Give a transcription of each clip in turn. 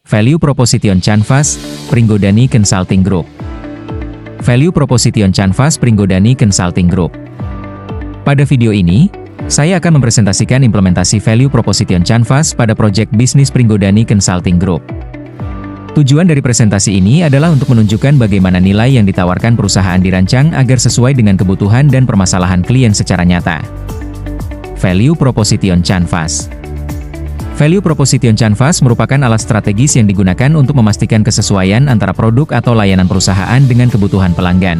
Value Proposition Canvas, Pringgodani Consulting Group. Value Proposition Canvas Pringgodani Consulting Group. Pada video ini, saya akan mempresentasikan implementasi Value Proposition Canvas pada proyek bisnis Pringgodani Consulting Group. Tujuan dari presentasi ini adalah untuk menunjukkan bagaimana nilai yang ditawarkan perusahaan dirancang agar sesuai dengan kebutuhan dan permasalahan klien secara nyata. Value Proposition Canvas. Value Proposition Canvas merupakan alat strategis yang digunakan untuk memastikan kesesuaian antara produk atau layanan perusahaan dengan kebutuhan pelanggan.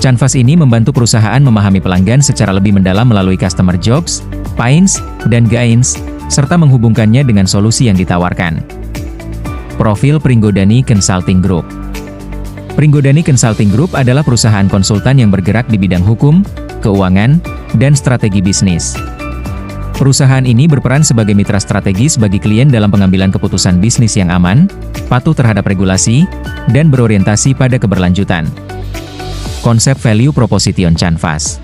Canvas ini membantu perusahaan memahami pelanggan secara lebih mendalam melalui customer jobs, pains, dan gains, serta menghubungkannya dengan solusi yang ditawarkan. Profil Pringgodani Consulting Group. Pringgodani Consulting Group adalah perusahaan konsultan yang bergerak di bidang hukum, keuangan, dan strategi bisnis. Perusahaan ini berperan sebagai mitra strategis bagi klien dalam pengambilan keputusan bisnis yang aman, patuh terhadap regulasi, dan berorientasi pada keberlanjutan. Konsep Value Proposition Canvas.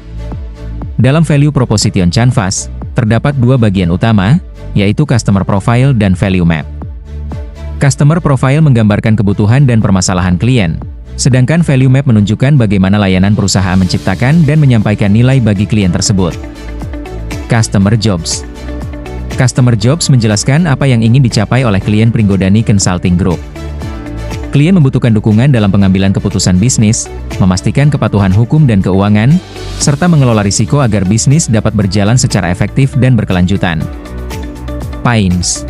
Dalam Value Proposition Canvas, terdapat dua bagian utama, yaitu Customer Profile dan Value Map. Customer Profile menggambarkan kebutuhan dan permasalahan klien, sedangkan Value Map menunjukkan bagaimana layanan perusahaan menciptakan dan menyampaikan nilai bagi klien tersebut. Customer Jobs. Customer Jobs menjelaskan apa yang ingin dicapai oleh klien Pringgodani Consulting Group. Klien membutuhkan dukungan dalam pengambilan keputusan bisnis, memastikan kepatuhan hukum dan keuangan, serta mengelola risiko agar bisnis dapat berjalan secara efektif dan berkelanjutan. Pains.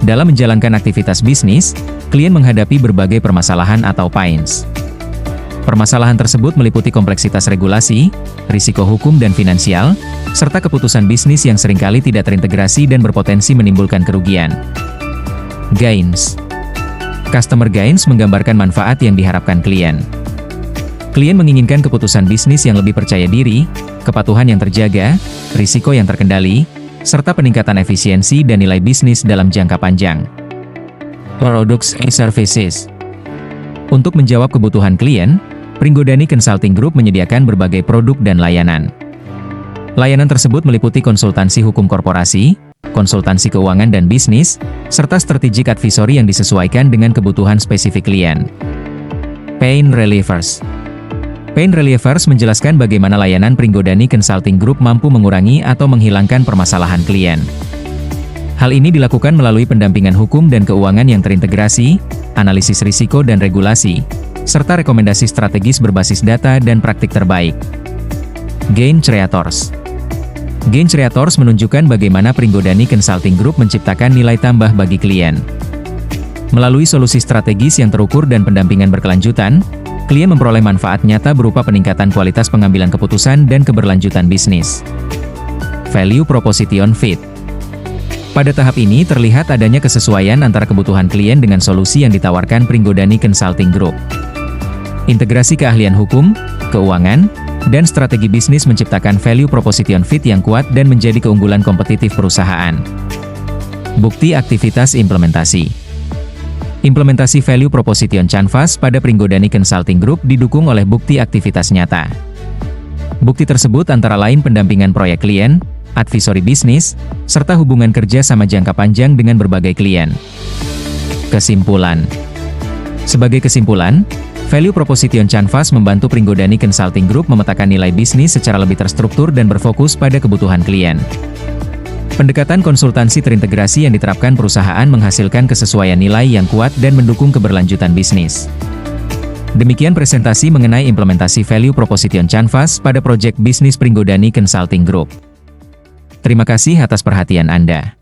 Dalam menjalankan aktivitas bisnis, klien menghadapi berbagai permasalahan atau pains. Permasalahan tersebut meliputi kompleksitas regulasi, risiko hukum dan finansial, serta keputusan bisnis yang seringkali tidak terintegrasi dan berpotensi menimbulkan kerugian. Gains. Customer gains menggambarkan manfaat yang diharapkan klien. Klien menginginkan keputusan bisnis yang lebih percaya diri, kepatuhan yang terjaga, risiko yang terkendali, serta peningkatan efisiensi dan nilai bisnis dalam jangka panjang. Products and Services. Untuk menjawab kebutuhan klien, Pringgodani Consulting Group menyediakan berbagai produk dan layanan. Layanan tersebut meliputi konsultansi hukum korporasi, konsultansi keuangan dan bisnis, serta strategic advisory yang disesuaikan dengan kebutuhan spesifik klien. Pain Relievers. Pain Relievers menjelaskan bagaimana layanan Pringgodani Consulting Group mampu mengurangi atau menghilangkan permasalahan klien. Hal ini dilakukan melalui pendampingan hukum dan keuangan yang terintegrasi, analisis risiko dan regulasi, serta rekomendasi strategis berbasis data dan praktik terbaik. Gain Creators. Gain Creators menunjukkan bagaimana Pringgodani Consulting Group menciptakan nilai tambah bagi klien. Melalui solusi strategis yang terukur dan pendampingan berkelanjutan, klien memperoleh manfaat nyata berupa peningkatan kualitas pengambilan keputusan dan keberlanjutan bisnis. Value Proposition Fit. Pada tahap ini terlihat adanya kesesuaian antara kebutuhan klien dengan solusi yang ditawarkan Pringgodani Consulting Group. Integrasi keahlian hukum, keuangan, dan strategi bisnis menciptakan value proposition fit yang kuat dan menjadi keunggulan kompetitif perusahaan. Bukti aktivitas implementasi. Implementasi Value Proposition Canvas pada Pringgodani Consulting Group didukung oleh bukti aktivitas nyata. Bukti tersebut antara lain pendampingan proyek klien, advisory bisnis, serta hubungan kerja sama jangka panjang dengan berbagai klien. Kesimpulan. Sebagai kesimpulan, Value Proposition Canvas membantu Pringgodani Consulting Group memetakan nilai bisnis secara lebih terstruktur dan berfokus pada kebutuhan klien. Pendekatan konsultansi terintegrasi yang diterapkan perusahaan menghasilkan kesesuaian nilai yang kuat dan mendukung keberlanjutan bisnis. Demikian presentasi mengenai implementasi Value Proposition Canvas pada proyek bisnis Pringgodani Consulting Group. Terima kasih atas perhatian Anda.